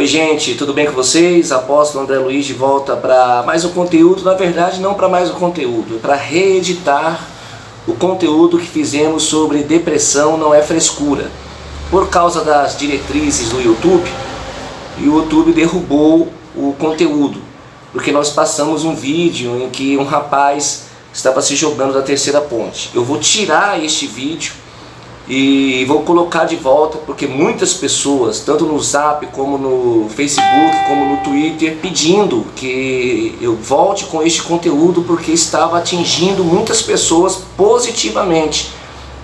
Oi gente, tudo bem com vocês? Apóstolo André Luiz de volta para mais um conteúdo. Na verdade não para mais um conteúdo, é para reeditar o conteúdo que fizemos sobre depressão não é frescura. Por causa das diretrizes do YouTube, o YouTube derrubou o conteúdo, porque nós passamos um vídeo em que um rapaz estava se jogando da terceira ponte. Eu vou tirar este vídeo e vou colocar de volta, porque muitas pessoas, tanto no Zap como no Facebook, como no Twitter, pedindo que eu volte com este conteúdo porque estava atingindo muitas pessoas positivamente.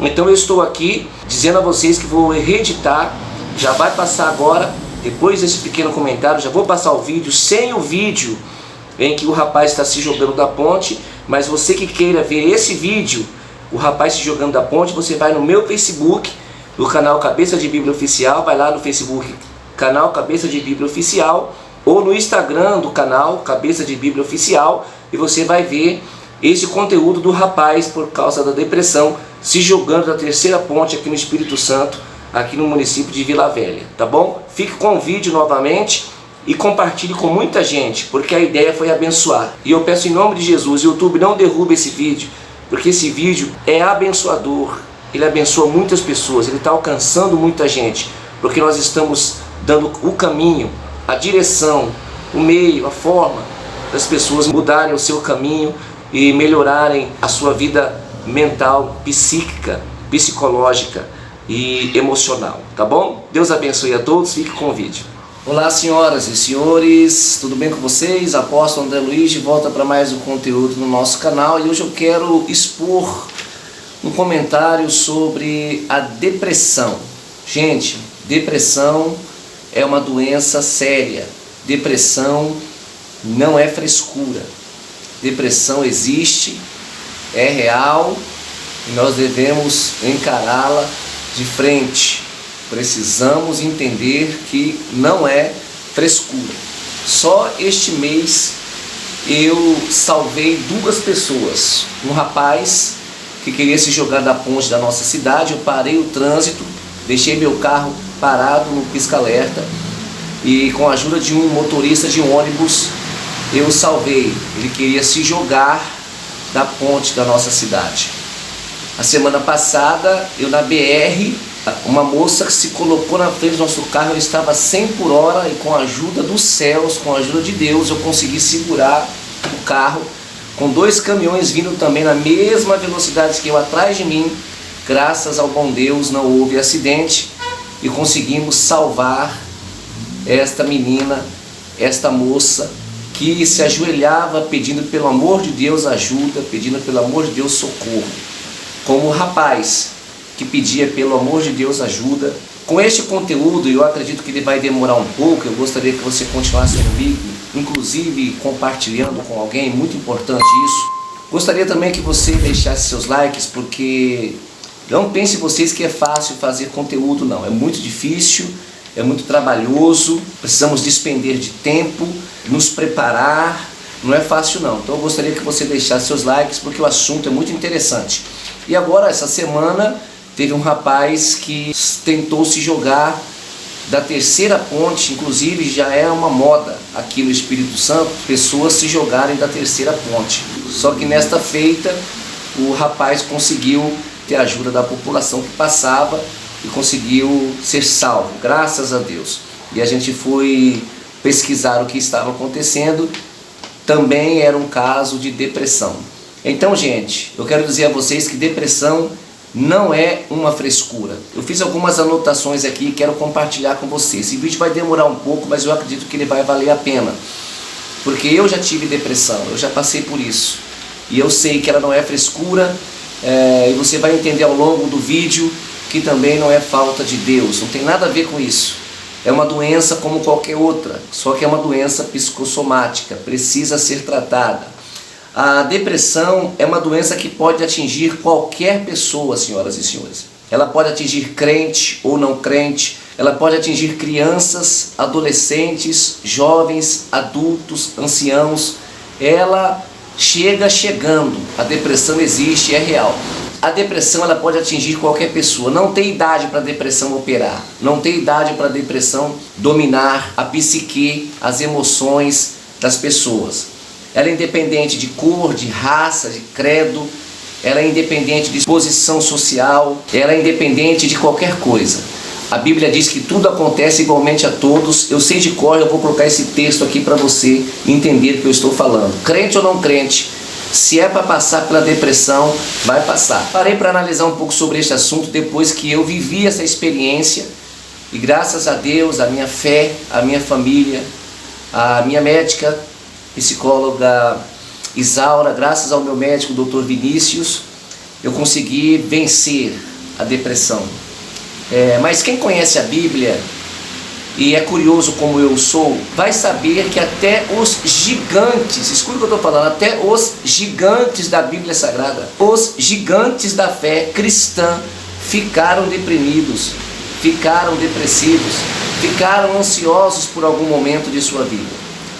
Então eu estou aqui dizendo a vocês que vou reeditar, já vai passar agora, depois desse pequeno comentário, já vou passar o vídeo sem o vídeo em que o rapaz está se jogando da ponte, mas você que queira ver esse vídeo, o rapaz se jogando da ponte, você vai no meu Facebook, no canal Cabeça de Bíblia Oficial, vai lá no Facebook, canal Cabeça de Bíblia Oficial, ou no Instagram do canal Cabeça de Bíblia Oficial, e você vai ver esse conteúdo do rapaz, por causa da depressão, se jogando da terceira ponte aqui no Espírito Santo, aqui no município de Vila Velha, tá bom? Fique com o vídeo novamente e compartilhe com muita gente, porque a ideia foi abençoar. E eu peço em nome de Jesus, YouTube, não derrube esse vídeo, porque esse vídeo é abençoador, ele abençoa muitas pessoas, ele está alcançando muita gente, porque nós estamos dando o caminho, a direção, o meio, a forma das pessoas mudarem o seu caminho e melhorarem a sua vida mental, psíquica, psicológica e emocional, tá bom? Deus abençoe a todos, fique com o vídeo. Olá senhoras e senhores, tudo bem com vocês? Apóstolo André Luiz de volta para mais um conteúdo no nosso canal, e hoje eu quero expor um comentário sobre a depressão. Gente, depressão é uma doença séria, depressão não é frescura, depressão existe, é real e nós devemos encará-la de frente. Precisamos entender que não é frescura. Só este mês eu salvei duas pessoas. Um rapaz que queria se jogar da ponte da nossa cidade, eu parei o trânsito, deixei meu carro parado no pisca-alerta e com a ajuda de um motorista de ônibus eu salvei. Ele queria se jogar da ponte da nossa cidade. A semana passada eu na BR, uma moça que se colocou na frente do nosso carro, ela estava 100 por hora e com a ajuda dos céus, com a ajuda de Deus, eu consegui segurar o carro com dois caminhões vindo também na mesma velocidade que eu atrás de mim. Graças ao bom Deus não houve acidente e conseguimos salvar esta menina, esta moça que se ajoelhava pedindo pelo amor de Deus ajuda, pedindo pelo amor de Deus socorro, como o rapaz que pedia pelo amor de Deus ajuda. Com este conteúdo, eu acredito que ele vai demorar um pouco, eu gostaria que você continuasse comigo, inclusive compartilhando com alguém, muito importante isso. Gostaria também que você deixasse seus likes, porque não pense vocês que é fácil fazer conteúdo, não, é muito difícil, é muito trabalhoso, precisamos despender de tempo, nos preparar, não é fácil não. Então eu gostaria que você deixasse seus likes, porque o assunto é muito interessante. E agora, essa semana, teve um rapaz que tentou se jogar da terceira ponte, inclusive já é uma moda aqui no Espírito Santo, pessoas se jogarem da terceira ponte. Só que nesta feita, o rapaz conseguiu ter a ajuda da população que passava e conseguiu ser salvo, graças a Deus. E a gente foi pesquisar o que estava acontecendo, também era um caso de depressão. Então, gente, eu quero dizer a vocês que depressão não é uma frescura. Eu fiz algumas anotações aqui e quero compartilhar com vocês. Esse vídeo vai demorar um pouco, mas eu acredito que ele vai valer a pena. Porque eu já tive depressão, eu já passei por isso. E eu sei que ela não é frescura, e você vai entender ao longo do vídeo que também não é falta de Deus. Não tem nada a ver com isso. É uma doença como qualquer outra, só que é uma doença psicossomática, precisa ser tratada. A depressão é uma doença que pode atingir qualquer pessoa, senhoras e senhores. Ela pode atingir crente ou não crente, ela pode atingir crianças, adolescentes, jovens, adultos, anciãos. Ela chegando, a depressão existe, é real. A depressão ela pode atingir qualquer pessoa. Não tem idade para a depressão operar. Não tem idade para a depressão dominar a psique, as emoções das pessoas. Ela é independente de cor, de raça, de credo. Ela é independente de posição social. Ela é independente de qualquer coisa. A Bíblia diz que tudo acontece igualmente a todos. Eu sei de cor, eu vou colocar esse texto aqui para você entender o que eu estou falando. Crente ou não crente, se é para passar pela depressão, vai passar. Parei para analisar um pouco sobre este assunto depois que eu vivi essa experiência. E graças a Deus, a minha fé, a minha família, a minha médica, psicóloga Isaura, graças ao meu médico, Dr. Vinícius, eu consegui vencer a depressão. Mas quem conhece a Bíblia e é curioso como eu sou, vai saber que até os gigantes, escuta o que eu estou falando, até os gigantes da Bíblia Sagrada, os gigantes da fé cristã ficaram deprimidos, ficaram depressivos, ficaram ansiosos por algum momento de sua vida.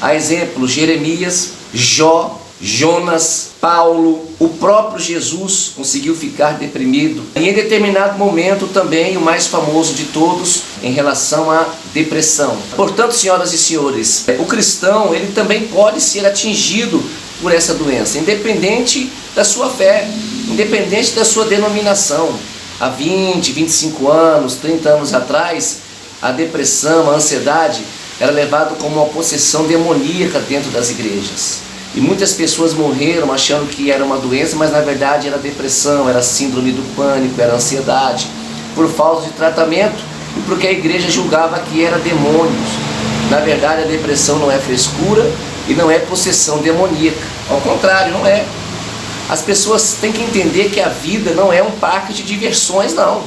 A exemplo, Jeremias, Jó, Jonas, Paulo, o próprio Jesus conseguiu ficar deprimido. E em determinado momento também o mais famoso de todos em relação à depressão. Portanto, senhoras e senhores, o cristão ele também pode ser atingido por essa doença, independente da sua fé, independente da sua denominação. Há 20, 25 anos, 30 anos atrás, a depressão, a ansiedade era levado como uma possessão demoníaca dentro das igrejas. E muitas pessoas morreram achando que era uma doença, mas na verdade era depressão, era síndrome do pânico, era ansiedade, por falta de tratamento e porque a igreja julgava que era demônios. Na verdade, a depressão não é frescura e não é possessão demoníaca. Ao contrário, não é. As pessoas têm que entender que a vida não é um parque de diversões, não.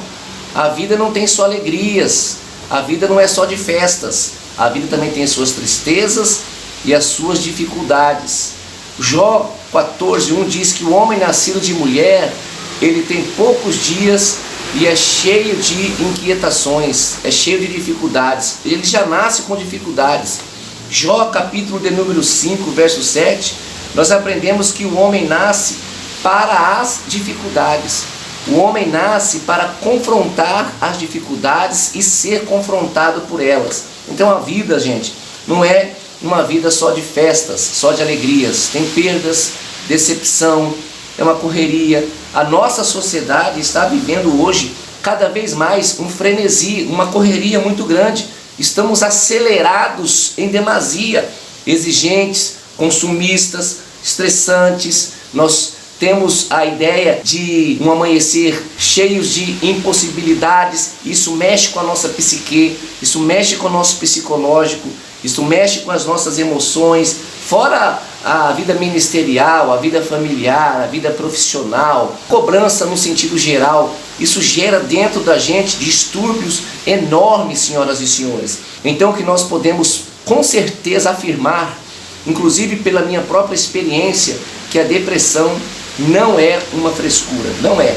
A vida não tem só alegrias, a vida não é só de festas, a vida também tem as suas tristezas e as suas dificuldades. Jó 14:1 diz que o homem nascido de mulher, ele tem poucos dias e é cheio de inquietações, é cheio de dificuldades, ele já nasce com dificuldades. Jó capítulo de número 5, verso 7, nós aprendemos que o homem nasce para as dificuldades. O homem nasce para confrontar as dificuldades e ser confrontado por elas. Então a vida, gente, não é uma vida só de festas, só de alegrias. Tem perdas, decepção, é uma correria. A nossa sociedade está vivendo hoje cada vez mais um frenesi, uma correria muito grande. Estamos acelerados em demasia, exigentes, consumistas, estressantes. Nós temos a ideia de um amanhecer cheios de impossibilidades. Isso mexe com a nossa psique, isso mexe com o nosso psicológico, isso mexe com as nossas emoções, fora a vida ministerial, a vida familiar, a vida profissional, cobrança no sentido geral. Isso gera dentro da gente distúrbios enormes, senhoras e senhores. Então o que nós podemos com certeza afirmar, inclusive pela minha própria experiência, que a depressão não é uma frescura, não é.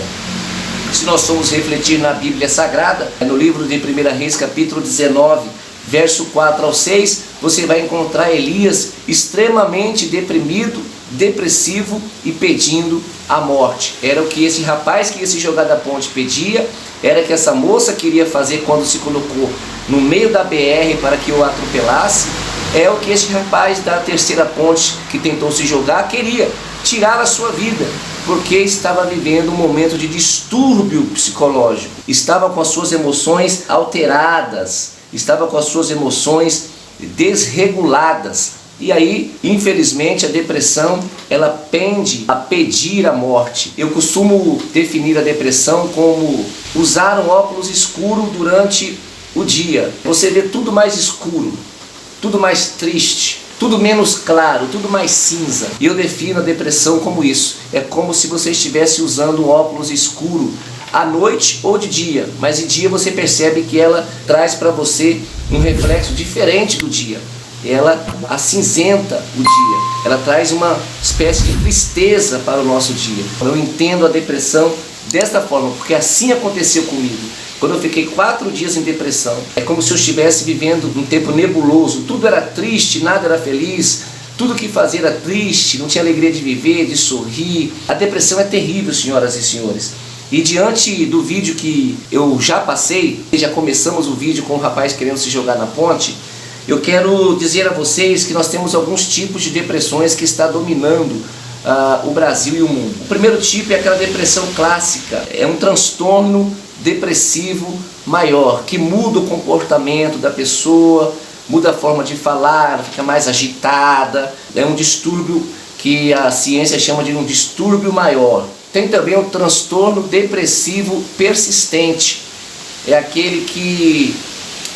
Se nós formos refletir na Bíblia Sagrada, no livro de 1 Reis, capítulo 19, verso 4 ao 6, você vai encontrar Elias extremamente deprimido, depressivo e pedindo a morte. Era o que esse rapaz que ia se jogar da ponte pedia, era que essa moça queria fazer quando se colocou no meio da BR para que o atropelasse, é o que esse rapaz da terceira ponte que tentou se jogar queria, tirar a sua vida, porque estava vivendo um momento de distúrbio psicológico, estava com as suas emoções alteradas, estava com as suas emoções desreguladas. E aí, infelizmente, a depressão, ela pende a pedir a morte. Eu costumo definir a depressão como usar um óculos escuro durante o dia. Você vê tudo mais escuro, tudo mais triste, tudo menos claro, tudo mais cinza. E eu defino a depressão como isso. É como se você estivesse usando um óculos escuro à noite ou de dia, mas de dia você percebe que ela traz para você um reflexo diferente do dia. Ela acinzenta o dia, ela traz uma espécie de tristeza para o nosso dia. Eu entendo a depressão desta forma, porque assim aconteceu comigo. Quando eu fiquei 4 dias em depressão, é como se eu estivesse vivendo um tempo nebuloso, tudo era triste, nada era feliz, tudo que fazia era triste, não tinha alegria de viver, de sorrir. A depressão é terrível, senhoras e senhores. E diante do vídeo que eu já passei, já começamos o vídeo com o rapaz querendo se jogar na ponte, eu quero dizer a vocês que nós temos alguns tipos de depressões que está dominando o Brasil e o mundo. O primeiro tipo é aquela depressão clássica, é um transtorno depressivo maior, que muda o comportamento da pessoa, muda a forma de falar, fica mais agitada, é um distúrbio que a ciência chama de um distúrbio maior. Tem também o transtorno depressivo persistente, é aquele que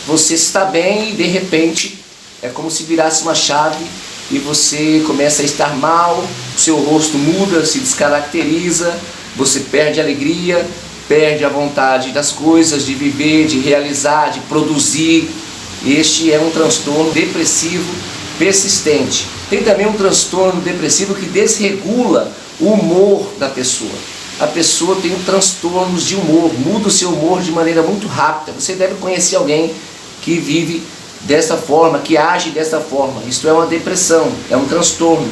você está bem e de repente é como se virasse uma chave e você começa a estar mal, o seu rosto muda, se descaracteriza, você perde a alegria, perde a vontade das coisas, de viver, de realizar, de produzir. Este é um transtorno depressivo persistente. Tem também um transtorno depressivo que desregula o humor da pessoa. A pessoa tem transtornos de humor, muda o seu humor de maneira muito rápida. Você deve conhecer alguém que vive dessa forma, que age dessa forma. Isto é uma depressão, é um transtorno.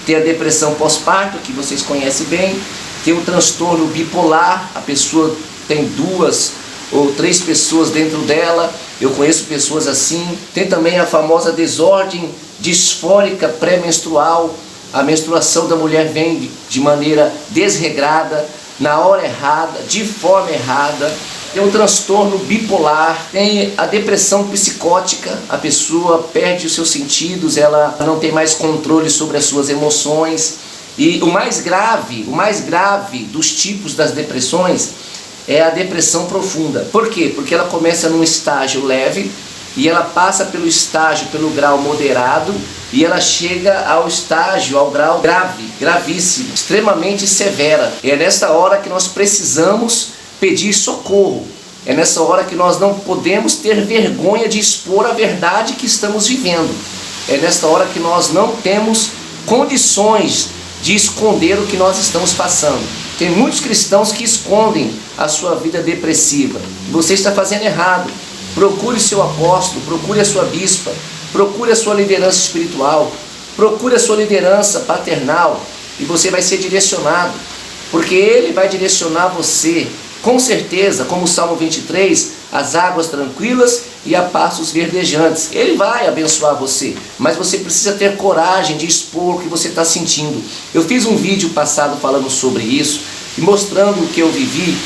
Tem a depressão pós-parto, que vocês conhecem bem. Tem o transtorno bipolar, a pessoa tem 2 ou 3 pessoas dentro dela. Eu conheço pessoas assim. Tem também a famosa desordem disfórica pré-menstrual. A menstruação da mulher vem de maneira desregrada, na hora errada, de forma errada. Tem o transtorno bipolar, tem a depressão psicótica, a pessoa perde os seus sentidos, ela não tem mais controle sobre as suas emoções. E o mais grave dos tipos das depressões é a depressão profunda. Por quê? Porque ela começa num estágio leve e ela passa pelo estágio, pelo grau moderado, e ela chega ao grau grave, gravíssimo, extremamente severa. É nessa hora que nós precisamos pedir socorro. É nessa hora que nós não podemos ter vergonha de expor a verdade que estamos vivendo. É nessa hora que nós não temos condições de esconder o que nós estamos passando. Tem muitos cristãos que escondem a sua vida depressiva. Você está fazendo errado. Procure seu apóstolo, procure a sua bispa, procure a sua liderança espiritual, procure a sua liderança paternal e você vai ser direcionado, porque ele vai direcionar você, com certeza, como o Salmo 23, as águas tranquilas e a pastos verdejantes. Ele vai abençoar você, mas você precisa ter coragem de expor o que você está sentindo. Eu fiz um vídeo passado falando sobre isso e mostrando o que eu vivi.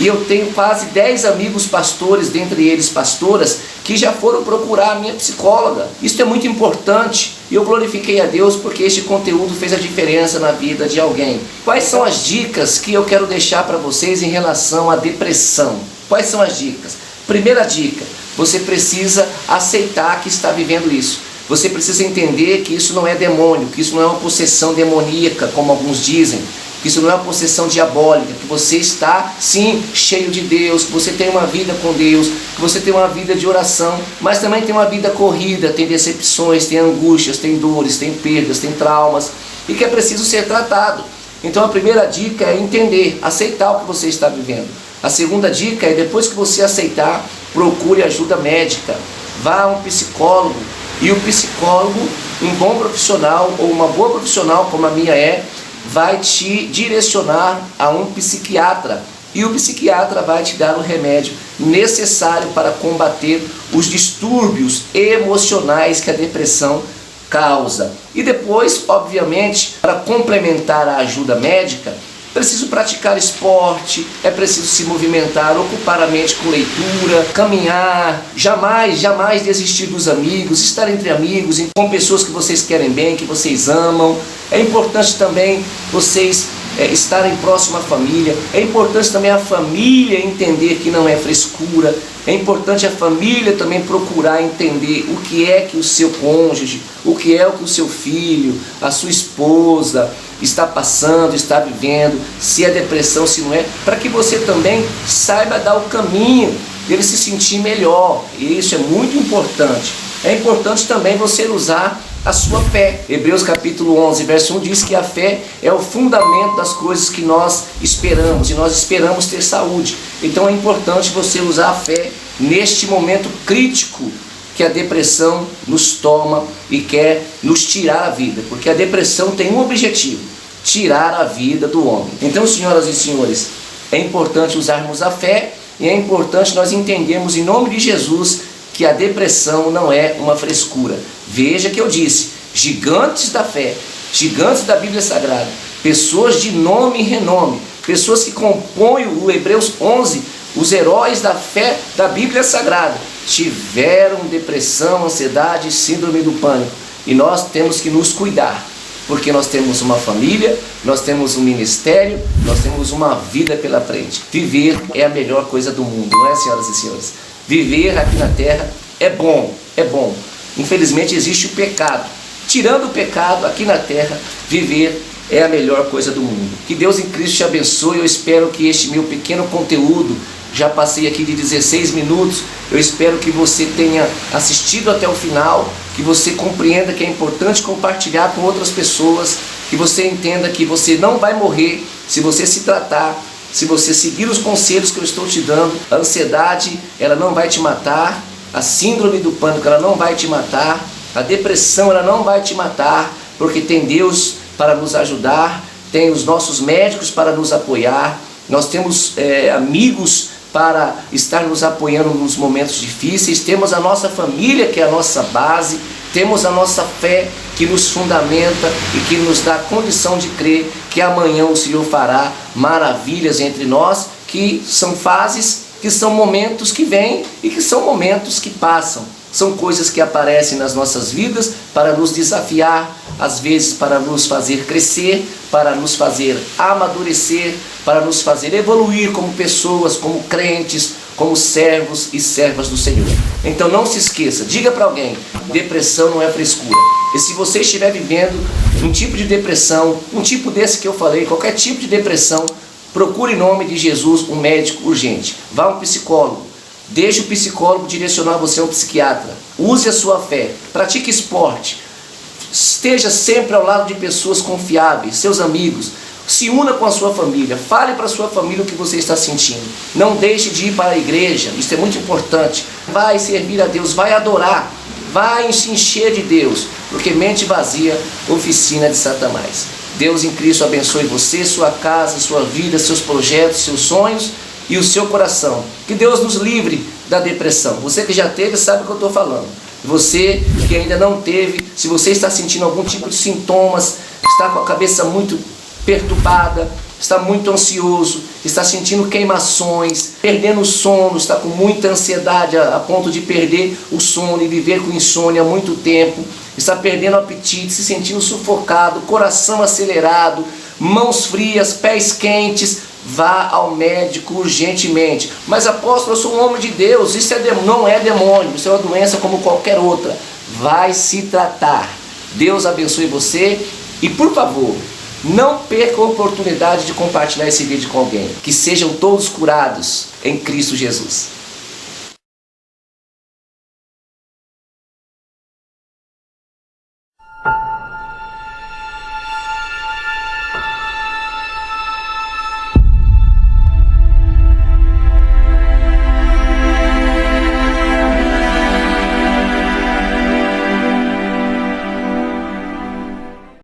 E eu tenho quase 10 amigos pastores, dentre eles pastoras, que já foram procurar a minha psicóloga. Isso é muito importante e eu glorifiquei a Deus porque este conteúdo fez a diferença na vida de alguém. Quais são as dicas que eu quero deixar para vocês em relação à depressão? Quais são as dicas? Primeira dica, você precisa aceitar que está vivendo isso. Você precisa entender que isso não é demônio, que isso não é uma possessão demoníaca, como alguns dizem. Que isso não é uma possessão diabólica, que você está sim cheio de Deus, que você tem uma vida com Deus, que você tem uma vida de oração, mas também tem uma vida corrida, tem decepções, tem angústias, tem dores, tem perdas, tem traumas e que é preciso ser tratado. Então a primeira dica é entender, aceitar o que você está vivendo. A segunda dica é, depois que você aceitar, procure ajuda médica, vá a um psicólogo, e o psicólogo, um bom profissional ou uma boa profissional como a minha vai te direcionar a um psiquiatra e o psiquiatra vai te dar o remédio necessário para combater os distúrbios emocionais que a depressão causa. E depois, obviamente, para complementar a ajuda médica, é preciso praticar esporte, é preciso se movimentar, ocupar a mente com leitura, caminhar, jamais desistir dos amigos, estar entre amigos, com pessoas que vocês querem bem, que vocês amam. É importante também vocês estarem próximo à família, é importante também a família entender que não é frescura, é importante a família também procurar entender o que é que o seu cônjuge, o que é o que o seu filho, a sua esposa está passando, está vivendo, se é depressão, se não é, para que você também saiba dar o caminho dele se sentir melhor. E isso é muito importante. É importante também você usar a sua fé. Hebreus capítulo 11, verso 1 diz que a fé é o fundamento das coisas que nós esperamos, e nós esperamos ter saúde. Então é importante você usar a fé neste momento crítico que a depressão nos toma e quer nos tirar a vida, porque a depressão tem um objetivo: tirar a vida do homem. Então, senhoras e senhores, É importante usarmos a fé e é importante nós entendermos em nome de Jesus que a depressão não é uma frescura. Veja que eu disse, gigantes da fé, gigantes da Bíblia Sagrada, pessoas de nome e renome, pessoas que compõem o Hebreus 11, os heróis da fé da Bíblia Sagrada, tiveram depressão, ansiedade, síndrome do pânico. E nós temos que nos cuidar, porque nós temos uma família, nós temos um ministério, nós temos uma vida pela frente. Viver é a melhor coisa do mundo, não é, senhoras e senhores? Viver aqui na terra é bom, é bom. Infelizmente existe o pecado. Tirando o pecado, aqui na terra, viver é a melhor coisa do mundo. Que Deus em Cristo te abençoe. Eu espero que este meu pequeno conteúdo, já passei aqui de 16 minutos, eu espero que você tenha assistido até o final, que você compreenda que é importante compartilhar com outras pessoas, que você entenda que você não vai morrer se você se tratar, se você seguir os conselhos que eu estou te dando. A ansiedade, ela não vai te matar, a síndrome do pânico, ela não vai te matar, a depressão, ela não vai te matar, porque tem Deus para nos ajudar, tem os nossos médicos para nos apoiar, nós temos amigos para estar nos apoiando nos momentos difíceis, temos a nossa família que é a nossa base, temos a nossa fé que nos fundamenta e que nos dá condição de crer que amanhã o Senhor fará maravilhas entre nós, que são fases, que são momentos que vêm e que são momentos que passam. São coisas que aparecem nas nossas vidas para nos desafiar, às vezes para nos fazer crescer, para nos fazer amadurecer, para nos fazer evoluir como pessoas, como crentes, como servos e servas do Senhor. Então não se esqueça, diga para alguém, depressão não é frescura. E se você estiver vivendo um tipo de depressão, um tipo desse que eu falei, qualquer tipo de depressão, procure em nome de Jesus um médico urgente. Vá a um psicólogo. Deixe o psicólogo direcionar você a um psiquiatra. Use a sua fé. Pratique esporte. Esteja sempre ao lado de pessoas confiáveis, seus amigos. Se una com a sua família. Fale para a sua família o que você está sentindo. Não deixe de ir para a igreja. Isso é muito importante. Vai servir a Deus. Vai adorar. Vai se encher de Deus. Porque mente vazia, oficina de Satanás. Deus em Cristo abençoe você, sua casa, sua vida, seus projetos, seus sonhos e o seu coração. Que Deus nos livre da depressão. Você que já teve sabe o que eu estou falando. Você que ainda não teve, se você está sentindo algum tipo de sintomas, está com a cabeça muito perturbada, está muito ansioso, está sentindo queimações, perdendo o sono, está com muita ansiedade a ponto de perder o sono e viver com insônia há muito tempo, está perdendo o apetite, se sentindo sufocado, coração acelerado, mãos frias, pés quentes, vá ao médico urgentemente. Mas apóstolo, eu sou um homem de Deus, isso não é demônio, isso é uma doença como qualquer outra. Vai se tratar. Deus abençoe você e, por favor, não perca a oportunidade de compartilhar esse vídeo com alguém. Que sejam todos curados em Cristo Jesus.